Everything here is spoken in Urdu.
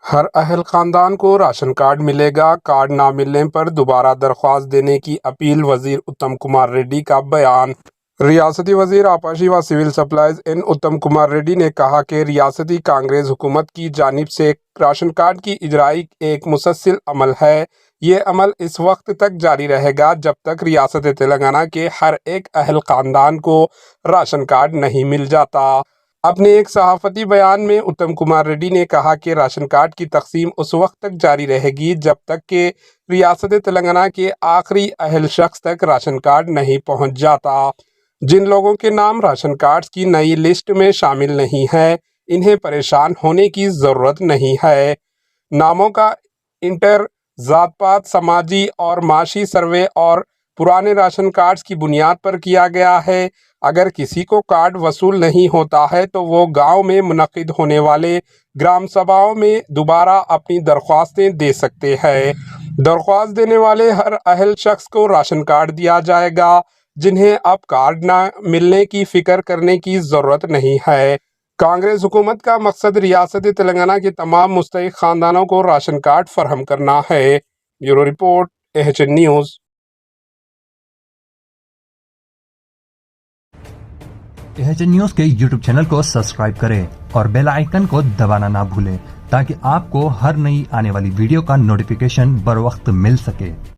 ہر اہل خاندان کو راشن کارڈ ملے گا، کارڈ نہ ملنے پر دوبارہ درخواست دینے کی اپیل، وزیر اتم کمار ریڈی کا بیان۔ ریاستی وزیر آبپاشی و سول سپلائز این اتم کمار ریڈی نے کہا کہ ریاستی کانگریس حکومت کی جانب سے راشن کارڈ کی اجرائی ایک مسلسل عمل ہے۔ یہ عمل اس وقت تک جاری رہے گا جب تک ریاست تلنگانہ کے ہر ایک اہل خاندان کو راشن کارڈ نہیں مل جاتا۔ اپنے ایک صحافتی بیان میں اتم کمار ریڈی نے کہا کہ راشن کارڈ کی تقسیم اس وقت تک جاری رہے گی جب تک کہ ریاست تلنگانہ کے آخری اہل شخص تک راشن کارڈ نہیں پہنچ جاتا۔ جن لوگوں کے نام راشن کارڈز کی نئی لسٹ میں شامل نہیں ہے، انہیں پریشان ہونے کی ضرورت نہیں ہے۔ ناموں کا انٹر ذات پات، سماجی اور معاشی سروے اور پرانے راشن کارڈز کی بنیاد پر کیا گیا ہے۔ اگر کسی کو کارڈ وصول نہیں ہوتا ہے تو وہ گاؤں میں منعقد ہونے والے گرام سبھاؤں میں دوبارہ اپنی درخواستیں دے سکتے ہیں۔ درخواست دینے والے ہر اہل شخص کو راشن کارڈ دیا جائے گا، جنہیں اب کارڈ نہ ملنے کی فکر کرنے کی ضرورت نہیں ہے۔ کانگریس حکومت کا مقصد ریاست تلنگانہ کے تمام مستحق خاندانوں کو راشن کارڈ فراہم کرنا ہے۔ Bureau report, AHN news. AHN news کے YouTube چینل کو سبسکرائب کریں اور بیل آئیکن کو دبانا نہ بھولیں تاکہ آپ کو ہر نئی آنے والی ویڈیو کا نوٹیفیکیشن بر وقت مل سکے۔